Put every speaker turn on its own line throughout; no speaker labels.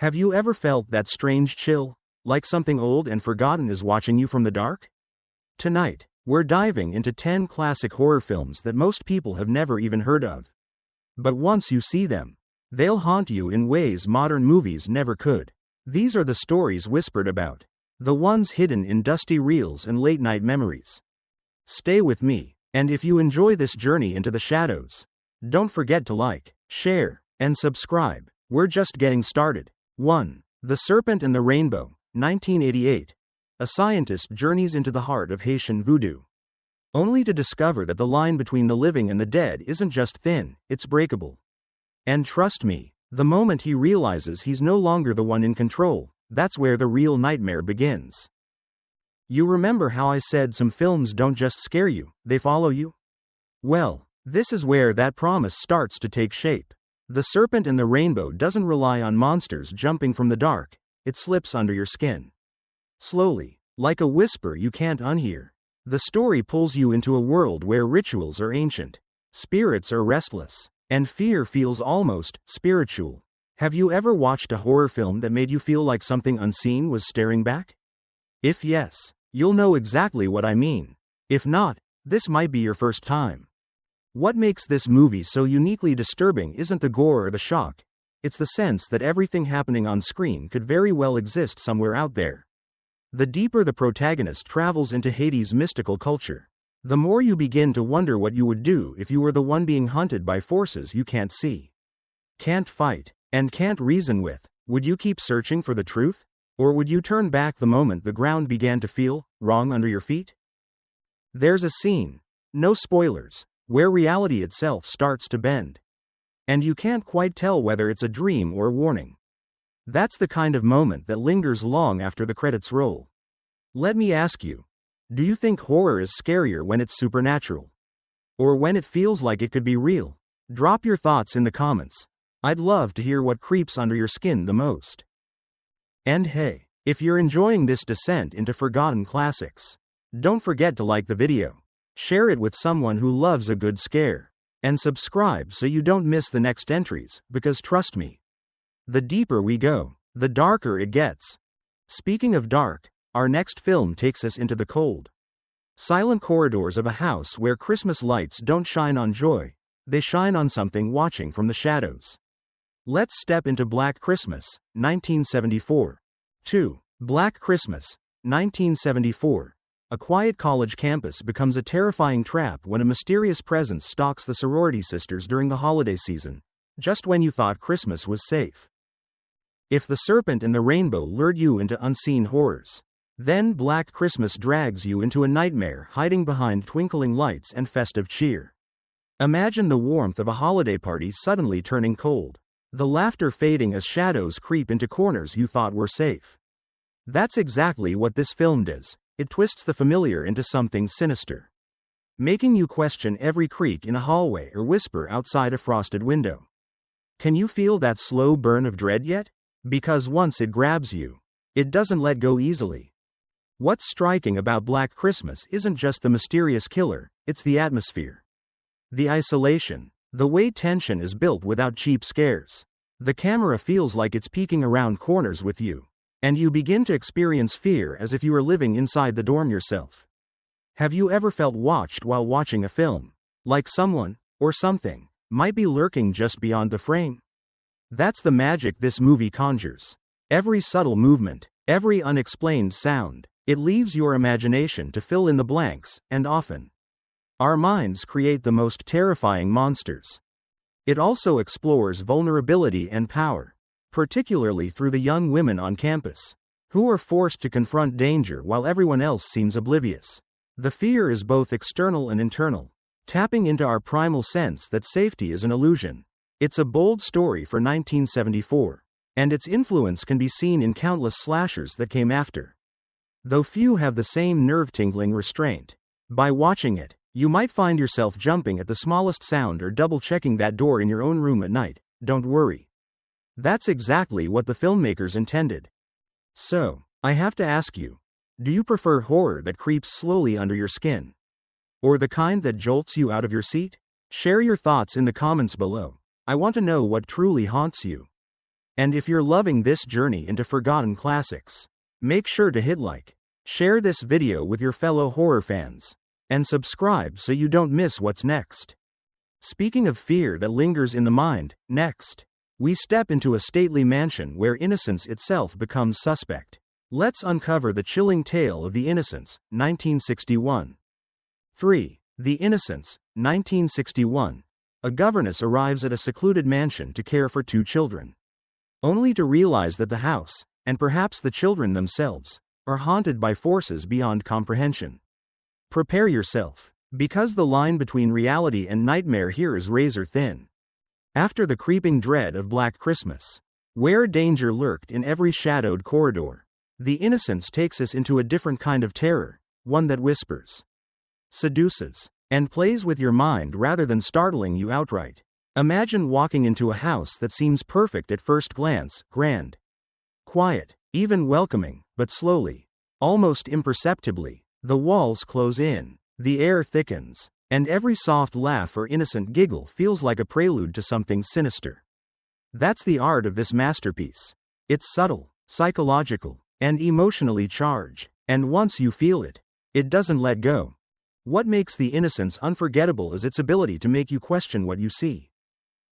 Have you ever felt that strange chill, like something old and forgotten is watching you from the dark? Tonight, we're diving into 10 classic horror films that most people have never even heard of. But once you see them, they'll haunt you in ways modern movies never could. These are the stories whispered about, the ones hidden in dusty reels and late-night memories. Stay with me, and if you enjoy this journey into the shadows, don't forget to like, share, and subscribe. We're just getting started. 1. The Serpent and the Rainbow, 1988. A scientist journeys into the heart of Haitian voodoo, only to discover that the line between the living and the dead isn't just thin, it's breakable. And trust me, the moment he realizes he's no longer the one in control, that's where the real nightmare begins. You remember how I said some films don't just scare you, they follow you? Well, this is where that promise starts to take shape. The Serpent and the Rainbow doesn't rely on monsters jumping from the dark, it slips under your skin. Slowly, like a whisper you can't unhear, the story pulls you into a world where rituals are ancient, spirits are restless, and fear feels almost spiritual. Have you ever watched a horror film that made you feel like something unseen was staring back? If yes, you'll know exactly what I mean. If not, this might be your first time. What makes this movie so uniquely disturbing isn't the gore or the shock, it's the sense that everything happening on screen could very well exist somewhere out there. The deeper the protagonist travels into Haiti's mystical culture, the more you begin to wonder what you would do if you were the one being hunted by forces you can't see, can't fight, and can't reason with. Would you keep searching for the truth? Or would you turn back the moment the ground began to feel wrong under your feet? There's a scene, no spoilers, where reality itself starts to bend. And you can't quite tell whether it's a dream or a warning. That's the kind of moment that lingers long after the credits roll. Let me ask you, do you think horror is scarier when it's supernatural? Or when it feels like it could be real? Drop your thoughts in the comments. I'd love to hear what creeps under your skin the most. And hey, if you're enjoying this descent into forgotten classics, don't forget to like the video, share it with someone who loves a good scare, and subscribe so you don't miss the next entries, because trust me, the deeper we go, the darker it gets. Speaking of dark, our next film takes us into the cold, silent corridors of a house where Christmas lights don't shine on joy, they shine on something watching from the shadows. Let's step into Black Christmas, 1974. 2. Black Christmas, 1974. A quiet college campus becomes a terrifying trap when a mysterious presence stalks the sorority sisters during the holiday season, just when you thought Christmas was safe. If The Serpent and the Rainbow lured you into unseen horrors, then Black Christmas drags you into a nightmare hiding behind twinkling lights and festive cheer. Imagine the warmth of a holiday party suddenly turning cold, the laughter fading as shadows creep into corners you thought were safe. That's exactly what this film does. It twists the familiar into something sinister, making you question every creak in a hallway or whisper outside a frosted window. Can you feel that slow burn of dread yet? Because once it grabs you, it doesn't let go easily. What's striking about Black Christmas isn't just the mysterious killer, it's the atmosphere. The isolation, the way tension is built without cheap scares. The camera feels like it's peeking around corners with you, and you begin to experience fear as if you were living inside the dorm yourself. Have you ever felt watched while watching a film? Like someone, or something, might be lurking just beyond the frame? That's the magic this movie conjures. Every subtle movement, every unexplained sound, it leaves your imagination to fill in the blanks, and often, our minds create the most terrifying monsters. It also explores vulnerability and power, particularly through the young women on campus, who are forced to confront danger while everyone else seems oblivious. The fear is both external and internal, tapping into our primal sense that safety is an illusion. It's a bold story for 1974, and its influence can be seen in countless slashers that came after, though few have the same nerve-tingling restraint. By watching it, you might find yourself jumping at the smallest sound or double-checking that door in your own room at night. Don't worry. That's exactly what the filmmakers intended. So, I have to ask you, do you prefer horror that creeps slowly under your skin? Or the kind that jolts you out of your seat? Share your thoughts in the comments below. I want to know what truly haunts you. And if you're loving this journey into forgotten classics, make sure to hit like, share this video with your fellow horror fans, and subscribe so you don't miss what's next. Speaking of fear that lingers in the mind, next, we step into a stately mansion where innocence itself becomes suspect. Let's uncover the chilling tale of The Innocents, 1961. 3. The Innocents, 1961. A governess arrives at a secluded mansion to care for two children, only to realize that the house, and perhaps the children themselves, are haunted by forces beyond comprehension. Prepare yourself, because the line between reality and nightmare here is razor thin. After the creeping dread of Black Christmas, where danger lurked in every shadowed corridor, The Innocents takes us into a different kind of terror, one that whispers, seduces, and plays with your mind rather than startling you outright. Imagine walking into a house that seems perfect at first glance, grand, quiet, even welcoming, but slowly, almost imperceptibly, the walls close in, the air thickens, and every soft laugh or innocent giggle feels like a prelude to something sinister. That's the art of this masterpiece. It's subtle, psychological, and emotionally charged, and once you feel it, it doesn't let go. What makes The Innocents unforgettable is its ability to make you question what you see.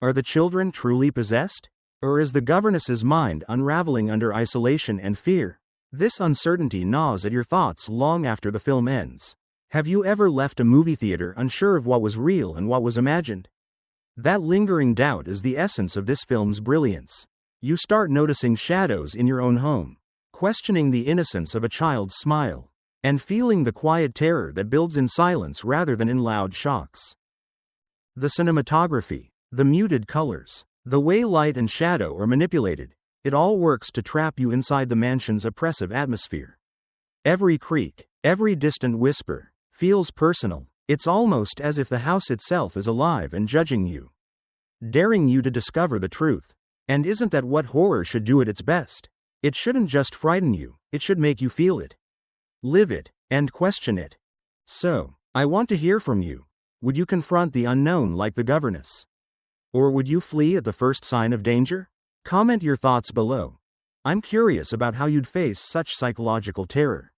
Are the children truly possessed? Or is the governess's mind unraveling under isolation and fear? This uncertainty gnaws at your thoughts long after the film ends. Have you ever left a movie theater unsure of what was real and what was imagined? That lingering doubt is the essence of this film's brilliance. You start noticing shadows in your own home, questioning the innocence of a child's smile, and feeling the quiet terror that builds in silence rather than in loud shocks. The cinematography, the muted colors, the way light and shadow are manipulated, it all works to trap you inside the mansion's oppressive atmosphere. Every creak, every distant whisper, feels personal. It's almost as if the house itself is alive and judging you, daring you to discover the truth. And isn't that what horror should do at its best? It shouldn't just frighten you, it should make you feel it, live it, and question it. So, I want to hear from you. Would you confront the unknown like the governess? Or would you flee at the first sign of danger? Comment your thoughts below. I'm curious about how you'd face such psychological terror.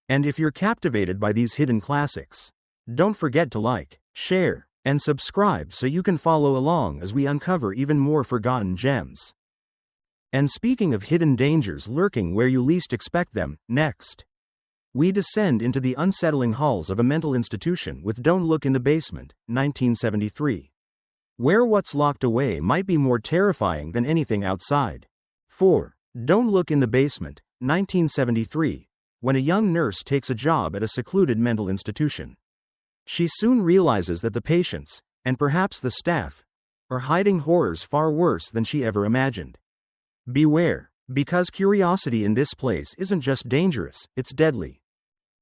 And if you're captivated by these hidden classics, don't forget to like, share, and subscribe so you can follow along as we uncover even more forgotten gems. And speaking of hidden dangers lurking where you least expect them, next, we descend into the unsettling halls of a mental institution with Don't Look in the Basement, 1973. Where what's locked away might be more terrifying than anything outside. 4. Don't Look in the Basement, 1973. When a young nurse takes a job at a secluded mental institution, she soon realizes that the patients, and perhaps the staff, are hiding horrors far worse than she ever imagined. Beware, because curiosity in this place isn't just dangerous, it's deadly.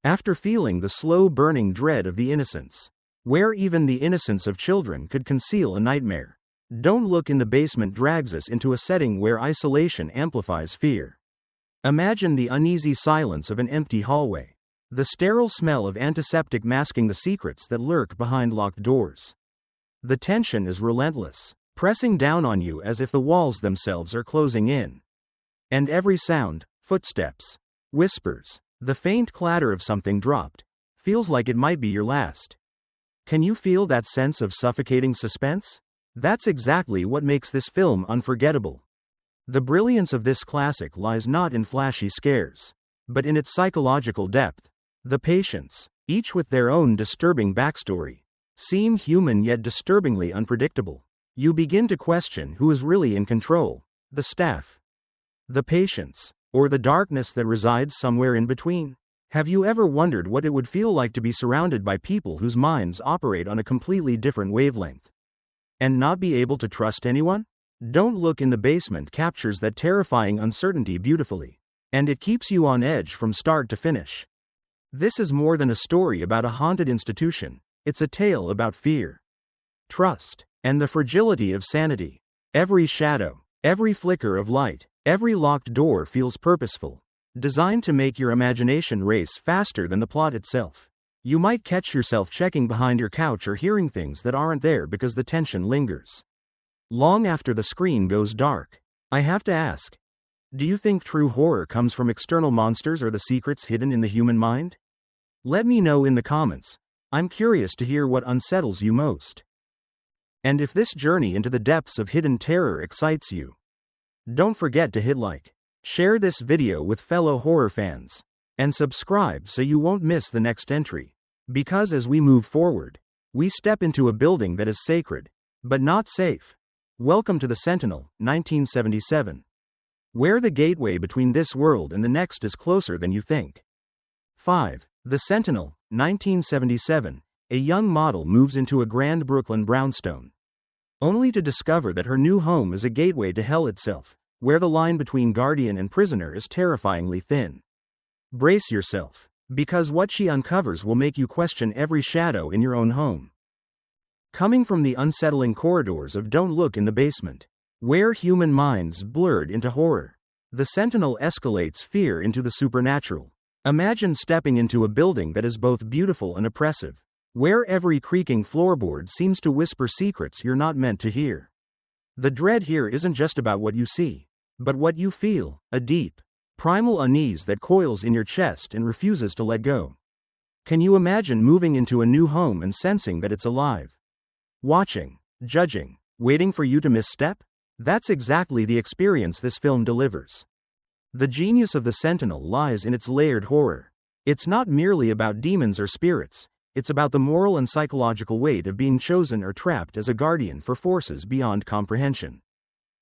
After feeling the slow-burning dread of The Innocents, where even the innocence of children could conceal a nightmare, Don't Look in the Basement drags us into a setting where isolation amplifies fear. Imagine the uneasy silence of an empty hallway, the sterile smell of antiseptic masking the secrets that lurk behind locked doors. The tension is relentless, pressing down on you as if the walls themselves are closing in. And every sound, footsteps, whispers, the faint clatter of something dropped, feels like it might be your last. Can you feel that sense of suffocating suspense? That's exactly what makes this film unforgettable. The brilliance of this classic lies not in flashy scares, but in its psychological depth. The patients, each with their own disturbing backstory, seem human yet disturbingly unpredictable. You begin to question who is really in control, the staff, the patients, or the darkness that resides somewhere in between. Have you ever wondered what it would feel like to be surrounded by people whose minds operate on a completely different wavelength, and not be able to trust anyone? Don't Look in the Basement captures that terrifying uncertainty beautifully, and it keeps you on edge from start to finish. This is more than a story about a haunted institution, it's a tale about fear, trust, and the fragility of sanity. Every shadow, every flicker of light, every locked door feels purposeful, designed to make your imagination race faster than the plot itself. You might catch yourself checking behind your couch or hearing things that aren't there because the tension lingers long after the screen goes dark. I have to ask, do you think true horror comes from external monsters or the secrets hidden in the human mind? Let me know in the comments. I'm curious to hear what unsettles you most. And if this journey into the depths of hidden terror excites you, don't forget to hit like, share this video with fellow horror fans, and subscribe so you won't miss the next entry. Because as we move forward, we step into a building that is sacred, but not safe. Welcome to the Sentinel, 1977. Where the gateway between this world and the next is closer than you think. 5. The Sentinel, 1977. A young model moves into a grand Brooklyn brownstone, only to discover that her new home is a gateway to hell itself, where the line between guardian and prisoner is terrifyingly thin. Brace yourself, because what she uncovers will make you question every shadow in your own home. Coming from the unsettling corridors of Don't Look in the Basement, where human minds blurred into horror, the Sentinel escalates fear into the supernatural. Imagine stepping into a building that is both beautiful and oppressive, where every creaking floorboard seems to whisper secrets you're not meant to hear. The dread here isn't just about what you see, but what you feel, a deep, primal unease that coils in your chest and refuses to let go. Can you imagine moving into a new home and sensing that it's alive? Watching, judging, waiting for you to misstep? That's exactly the experience this film delivers. The genius of the Sentinel lies in its layered horror. It's not merely about demons or spirits, it's about the moral and psychological weight of being chosen or trapped as a guardian for forces beyond comprehension.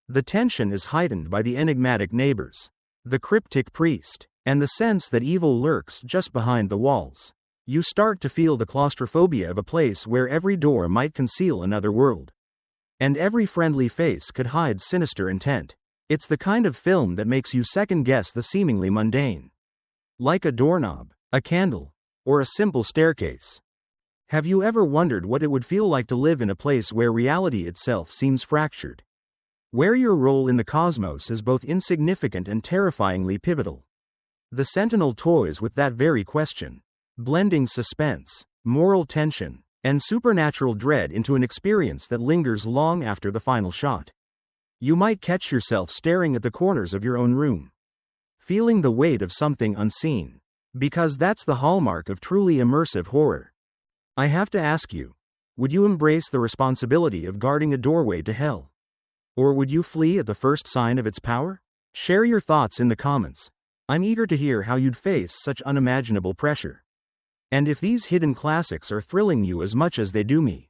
The tension is heightened by the enigmatic neighbors, the cryptic priest, and the sense that evil lurks just behind the walls. You start to feel the claustrophobia of a place where every door might conceal another world, and every friendly face could hide sinister intent. It's the kind of film that makes you second-guess the seemingly mundane. Like a doorknob, a candle, or a simple staircase. Have you ever wondered what it would feel like to live in a place where reality itself seems fractured? Where your role in the cosmos is both insignificant and terrifyingly pivotal? The Sentinel toys with that very question, blending suspense, moral tension, and supernatural dread into an experience that lingers long after the final shot. You might catch yourself staring at the corners of your own room, feeling the weight of something unseen, because that's the hallmark of truly immersive horror. I have to ask you, would you embrace the responsibility of guarding a doorway to hell? Or would you flee at the first sign of its power? Share your thoughts in the comments. I'm eager to hear how you'd face such unimaginable pressure. And if these hidden classics are thrilling you as much as they do me,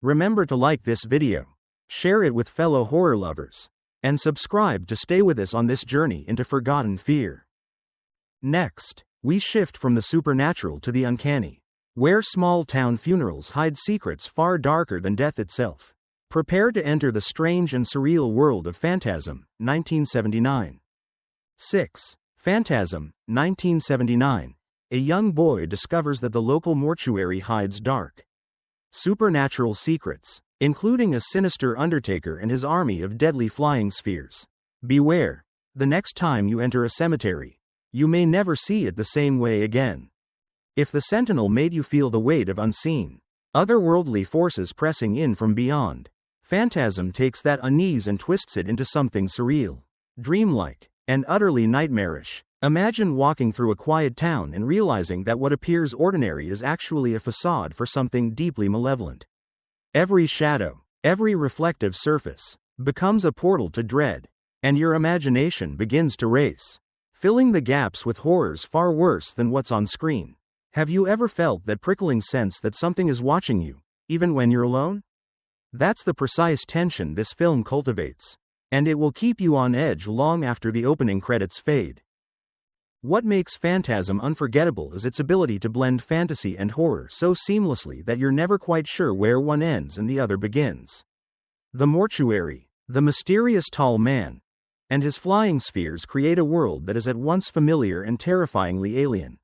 remember to like this video, share it with fellow horror lovers, and subscribe to stay with us on this journey into forgotten fear. Next, we shift from the supernatural to the uncanny, where small-town funerals hide secrets far darker than death itself. Prepare to enter the strange and surreal world of Phantasm, 1979. 6. Phantasm, 1979. A young boy discovers that the local mortuary hides dark, supernatural secrets, including a sinister undertaker and his army of deadly flying spheres. Beware, the next time you enter a cemetery, you may never see it the same way again. If the Sentinel made you feel the weight of unseen, otherworldly forces pressing in from beyond, Phantasm takes that unease and twists it into something surreal, dreamlike, and utterly nightmarish. Imagine walking through a quiet town and realizing that what appears ordinary is actually a facade for something deeply malevolent. Every shadow, every reflective surface, becomes a portal to dread, and your imagination begins to race, filling the gaps with horrors far worse than what's on screen. Have you ever felt that prickling sense that something is watching you, even when you're alone? That's the precise tension this film cultivates, and it will keep you on edge long after the opening credits fade. What makes Phantasm unforgettable is its ability to blend fantasy and horror so seamlessly that you're never quite sure where one ends and the other begins. The mortuary, the mysterious tall man, and his flying spheres create a world that is at once familiar and terrifyingly alien.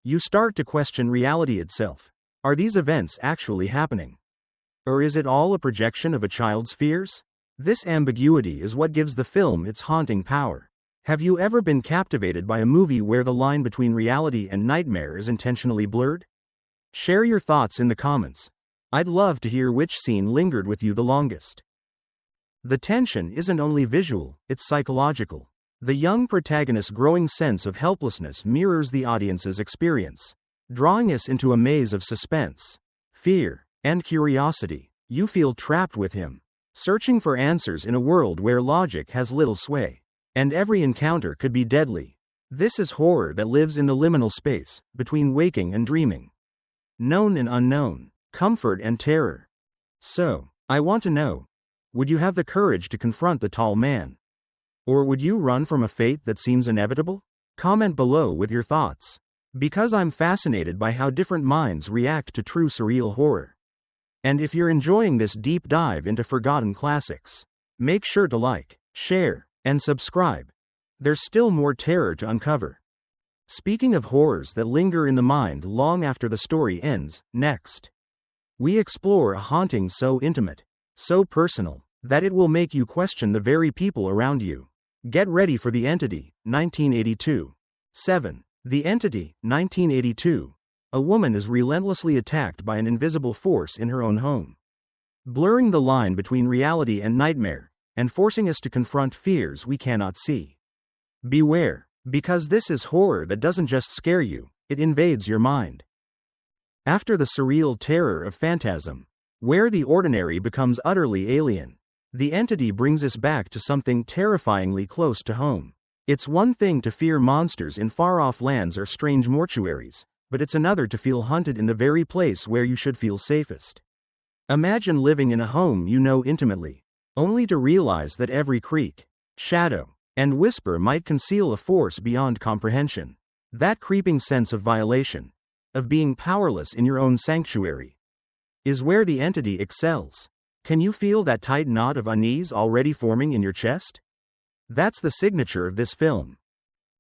You start to question reality itself. Are these events actually happening? Or is it all a projection of a child's fears? This ambiguity is what gives the film its haunting power. Have you ever been captivated by a movie where the line between reality and nightmare is intentionally blurred? Share your thoughts in the comments. I'd love to hear which scene lingered with you the longest. The tension isn't only visual, it's psychological. The young protagonist's growing sense of helplessness mirrors the audience's experience, drawing us into a maze of suspense, fear, and curiosity. You feel trapped with him, searching for answers in a world where logic has little sway, and every encounter could be deadly. This is horror that lives in the liminal space, between waking and dreaming. Known and unknown, comfort and terror. So, I want to know, would you have the courage to confront the tall man? Or would you run from a fate that seems inevitable? Comment below with your thoughts, because I'm fascinated by how different minds react to true surreal horror. And if you're enjoying this deep dive into forgotten classics, make sure to like, share, and subscribe. There's still more terror to uncover. Speaking of horrors that linger in the mind long after the story ends, next, we explore a haunting so intimate, so personal, that it will make you question the very people around you. Get ready for The Entity, 1982. 7. The Entity, 1982. A woman is relentlessly attacked by an invisible force in her own home, blurring the line between reality and nightmare, and forcing us to confront fears we cannot see. Beware, because this is horror that doesn't just scare you, it invades your mind. After the surreal terror of Phantasm, where the ordinary becomes utterly alien, The Entity brings us back to something terrifyingly close to home. It's one thing to fear monsters in far-off lands or strange mortuaries, but it's another to feel hunted in the very place where you should feel safest. Imagine living in a home you know intimately, only to realize that every creak, shadow, and whisper might conceal a force beyond comprehension. That creeping sense of violation, of being powerless in your own sanctuary, is where The Entity excels. Can you feel that tight knot of unease already forming in your chest? That's the signature of this film.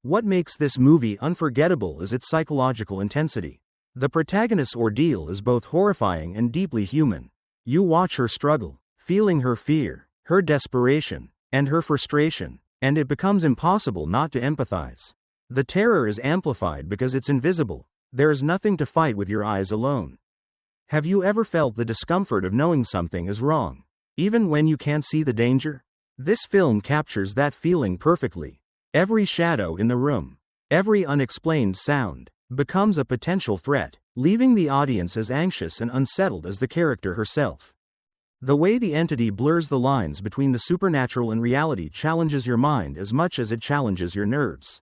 What makes this movie unforgettable is its psychological intensity. The protagonist's ordeal is both horrifying and deeply human. You watch her struggle, feeling her fear, her desperation, and her frustration, and it becomes impossible not to empathize. The terror is amplified because it's invisible. There is nothing to fight with your eyes alone. Have you ever felt the discomfort of knowing something is wrong, even when you can't see the danger? This film captures that feeling perfectly. Every shadow in the room, every unexplained sound, becomes a potential threat, leaving the audience as anxious and unsettled as the character herself. The way The Entity blurs the lines between the supernatural and reality challenges your mind as much as it challenges your nerves.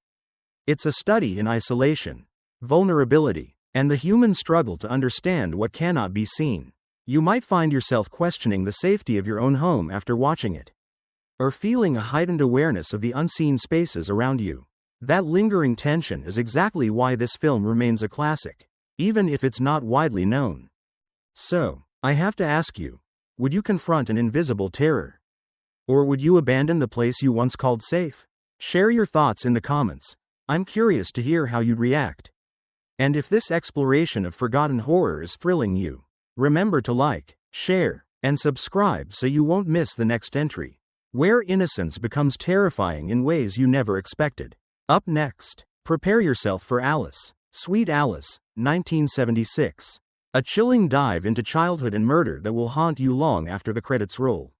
It's a study in isolation, vulnerability, and the human struggle to understand what cannot be seen. You might find yourself questioning the safety of your own home after watching it, or feeling a heightened awareness of the unseen spaces around you. That lingering tension is exactly why this film remains a classic, even if it's not widely known. So, I have to ask you, would you confront an invisible terror? Or would you abandon the place you once called safe? Share your thoughts in the comments. I'm curious to hear how you'd react. And if this exploration of forgotten horror is thrilling you, remember to like, share, and subscribe so you won't miss the next entry, where innocence becomes terrifying in ways you never expected. Up next, prepare yourself for Alice, Sweet Alice, 1976. A chilling dive into childhood and murder that will haunt you long after the credits roll.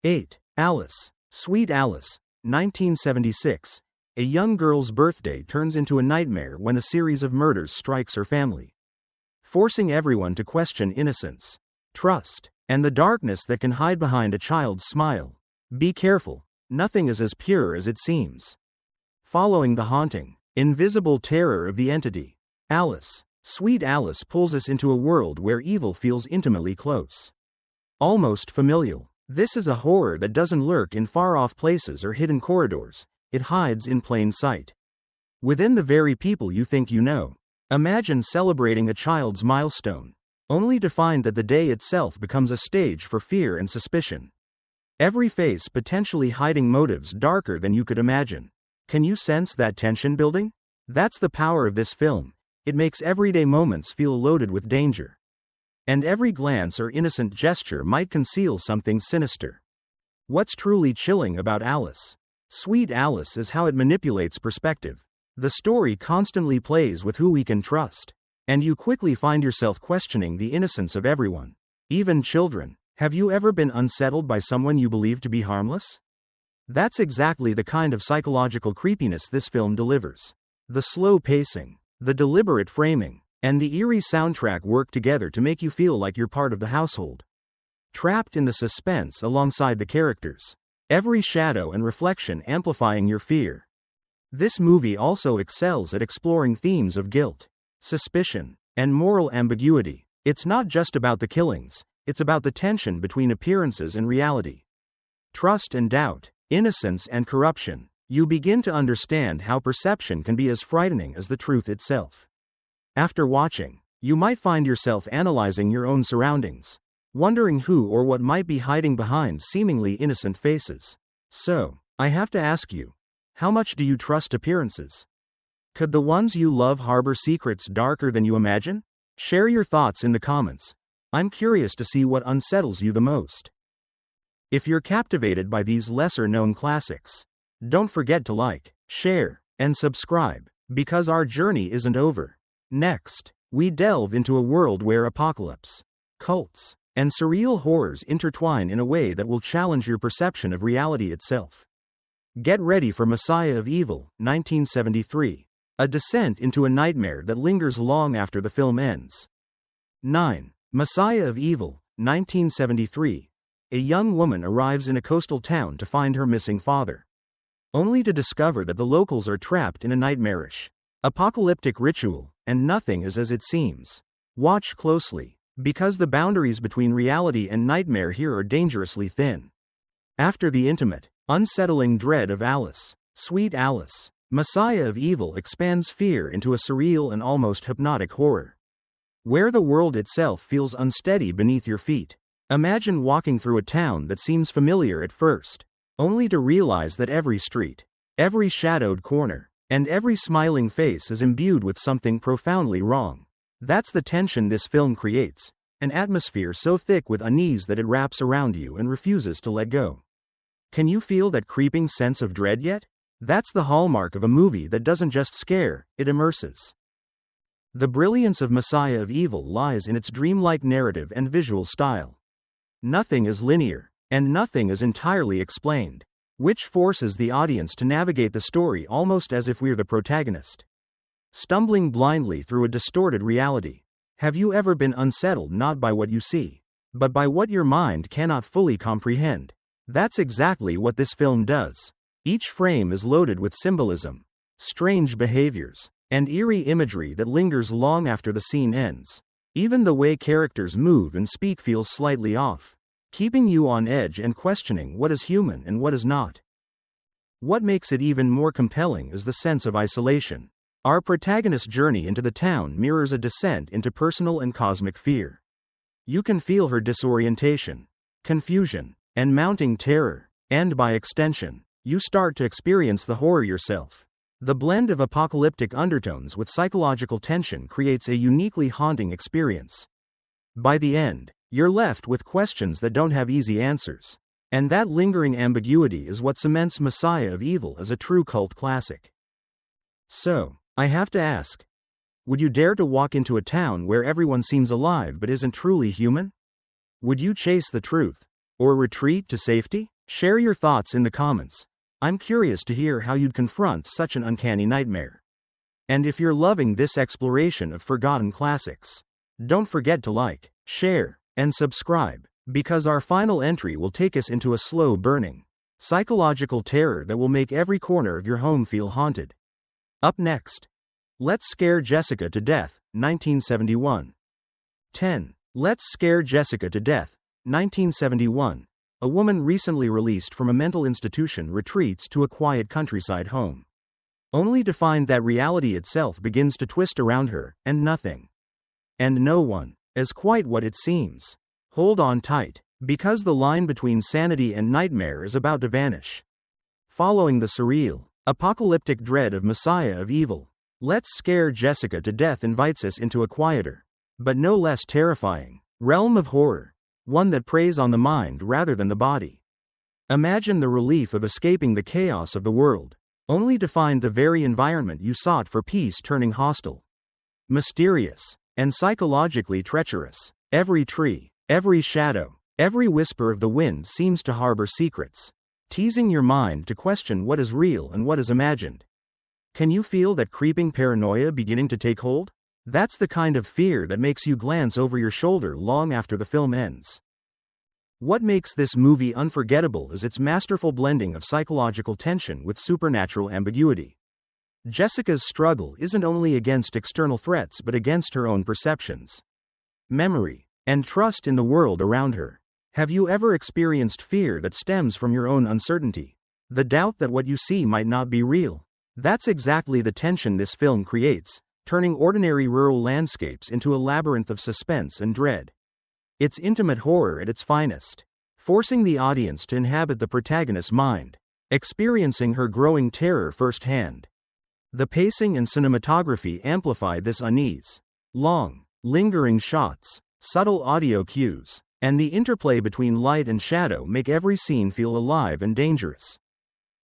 8. Alice, Sweet Alice, 1976. A young girl's birthday turns into a nightmare when a series of murders strikes her family, forcing everyone to question innocence, trust, and the darkness that can hide behind a child's smile. Be careful, nothing is as pure as it seems. Following the haunting, invisible terror of The Entity, Alice, Sweet Alice pulls us into a world where evil feels intimately close, almost familial. This is a horror that doesn't lurk in far-off places or hidden corridors. It hides in plain sight, within the very people you think you know. Imagine celebrating a child's milestone, only to find that the day itself becomes a stage for fear and suspicion. Every face potentially hiding motives darker than you could imagine. Can you sense that tension building? That's the power of this film. It makes everyday moments feel loaded with danger, and every glance or innocent gesture might conceal something sinister. What's truly chilling about Alice, Sweet Alice is how it manipulates perspective. The story constantly plays with who we can trust, and you quickly find yourself questioning the innocence of everyone, even children. Have you ever been unsettled by someone you believed to be harmless? That's exactly the kind of psychological creepiness this film delivers. The slow pacing, the deliberate framing, and the eerie soundtrack work together to make you feel like you're part of the household. Trapped in the suspense alongside the characters, every shadow and reflection amplifying your fear. This movie also excels at exploring themes of guilt, suspicion, and moral ambiguity. It's not just about the killings, it's about the tension between appearances and reality. Trust and doubt, innocence and corruption. You begin to understand how perception can be as frightening as the truth itself. After watching, you might find yourself analyzing your own surroundings, wondering who or what might be hiding behind seemingly innocent faces. So, I have to ask you, how much do you trust appearances? Could the ones you love harbor secrets darker than you imagine? Share your thoughts in the comments. I'm curious to see what unsettles you the most. If you're captivated by these lesser-known classics, don't forget to like, share, and subscribe, because our journey isn't over. Next, we delve into a world where apocalypse, cults, and surreal horrors intertwine in a way that will challenge your perception of reality itself. Get ready for Messiah of Evil, 1973, a descent into a nightmare that lingers long after the film ends. 9. Messiah of Evil, 1973. A young woman arrives in a coastal town to find her missing father, only to discover that the locals are trapped in a nightmarish, apocalyptic ritual, and nothing is as it seems. Watch closely, because the boundaries between reality and nightmare here are dangerously thin. After the intimate, unsettling dread of Alice, Sweet Alice, Messiah of Evil expands fear into a surreal and almost hypnotic horror, where the world itself feels unsteady beneath your feet. Imagine walking through a town that seems familiar at first, only to realize that every street, every shadowed corner, and every smiling face is imbued with something profoundly wrong. That's the tension this film creates, an atmosphere so thick with unease that it wraps around you and refuses to let go. Can you feel that creeping sense of dread yet? That's the hallmark of a movie that doesn't just scare, it immerses. The brilliance of Messiah of Evil lies in its dreamlike narrative and visual style. Nothing is linear, and nothing is entirely explained, which forces the audience to navigate the story almost as if we're the protagonist, stumbling blindly through a distorted reality. Have you ever been unsettled not by what you see, but by what your mind cannot fully comprehend? That's exactly what this film does. Each frame is loaded with symbolism, strange behaviors, and eerie imagery that lingers long after the scene ends. Even the way characters move and speak feels slightly off, keeping you on edge and questioning what is human and what is not. What makes it even more compelling is the sense of isolation. Our protagonist's journey into the town mirrors a descent into personal and cosmic fear. You can feel her disorientation, confusion, and mounting terror, and by extension, you start to experience the horror yourself. The blend of apocalyptic undertones with psychological tension creates a uniquely haunting experience. By the end, you're left with questions that don't have easy answers. And that lingering ambiguity is what cements Messiah of Evil as a true cult classic. So, I have to ask, would you dare to walk into a town where everyone seems alive but isn't truly human? Would you chase the truth, or retreat to safety? Share your thoughts in the comments. I'm curious to hear how you'd confront such an uncanny nightmare. And if you're loving this exploration of forgotten classics, don't forget to like, share, and subscribe, because our final entry will take us into a slow-burning, psychological terror that will make every corner of your home feel haunted. Up next, Let's Scare Jessica to Death, 1971. 10. Let's Scare Jessica to Death, 1971. A woman recently released from a mental institution retreats to a quiet countryside home, only to find that reality itself begins to twist around her, and nothing, and no one, is quite what it seems. Hold on tight, because the line between sanity and nightmare is about to vanish. Following the surreal, apocalyptic dread of Messiah of Evil, Let's Scare Jessica to Death invites us into a quieter, but no less terrifying, realm of horror, one that preys on the mind rather than the body. Imagine the relief of escaping the chaos of the world, only to find the very environment you sought for peace turning hostile, mysterious, and psychologically treacherous. Every tree, every shadow, Every whisper of the wind seems to harbor secrets, teasing your mind to question what is real and what is imagined. Can you feel that creeping paranoia beginning to take hold? That's the kind of fear that makes you glance over your shoulder long after the film ends. What makes this movie unforgettable is its masterful blending of psychological tension with supernatural ambiguity. Jessica's struggle isn't only against external threats but against her own perceptions, memory, and trust in the world around her. Have you ever experienced fear that stems from your own uncertainty? The doubt that what you see might not be real? That's exactly the tension this film creates, turning ordinary rural landscapes into a labyrinth of suspense and dread. It's intimate horror at its finest, forcing the audience to inhabit the protagonist's mind, experiencing her growing terror firsthand. The pacing and cinematography amplify this unease. Long, lingering shots, subtle audio cues, and the interplay between light and shadow make every scene feel alive and dangerous.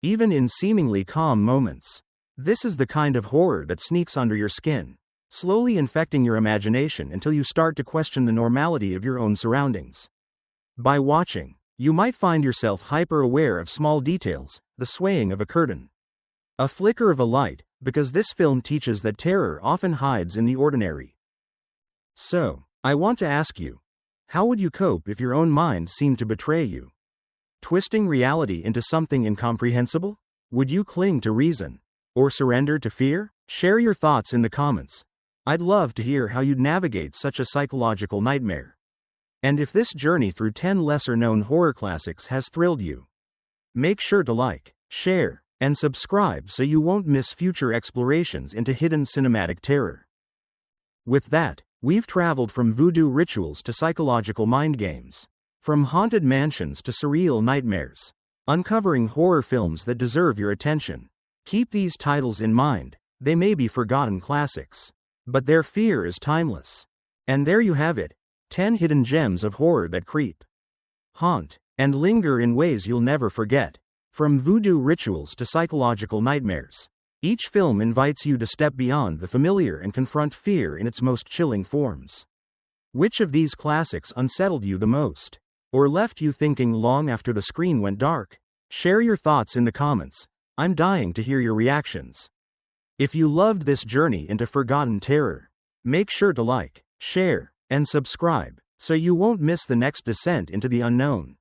Even in seemingly calm moments, this is the kind of horror that sneaks under your skin, slowly infecting your imagination until you start to question the normality of your own surroundings. By watching, you might find yourself hyper-aware of small details, the swaying of a curtain, a flicker of a light, because this film teaches that terror often hides in the ordinary. So, I want to ask you, how would you cope if your own mind seemed to betray you? Twisting reality into something incomprehensible? Would you cling to reason? Or surrender to fear? Share your thoughts in the comments. I'd love to hear how you'd navigate such a psychological nightmare. And if this journey through 10 lesser-known horror classics has thrilled you, make sure to like, share, and subscribe so you won't miss future explorations into hidden cinematic terror. With that, we've traveled from voodoo rituals to psychological mind games, from haunted mansions to surreal nightmares, uncovering horror films that deserve your attention. Keep these titles in mind. They may be forgotten classics, but their fear is timeless. And there you have it, 10 hidden gems of horror that creep, haunt, and linger in ways you'll never forget. From voodoo rituals to psychological nightmares, each film invites you to step beyond the familiar and confront fear in its most chilling forms. Which of these classics unsettled you the most, or left you thinking long after the screen went dark? Share your thoughts in the comments. I'm dying to hear your reactions. If you loved this journey into forgotten terror, make sure to like, share, and subscribe, so you won't miss the next descent into the unknown.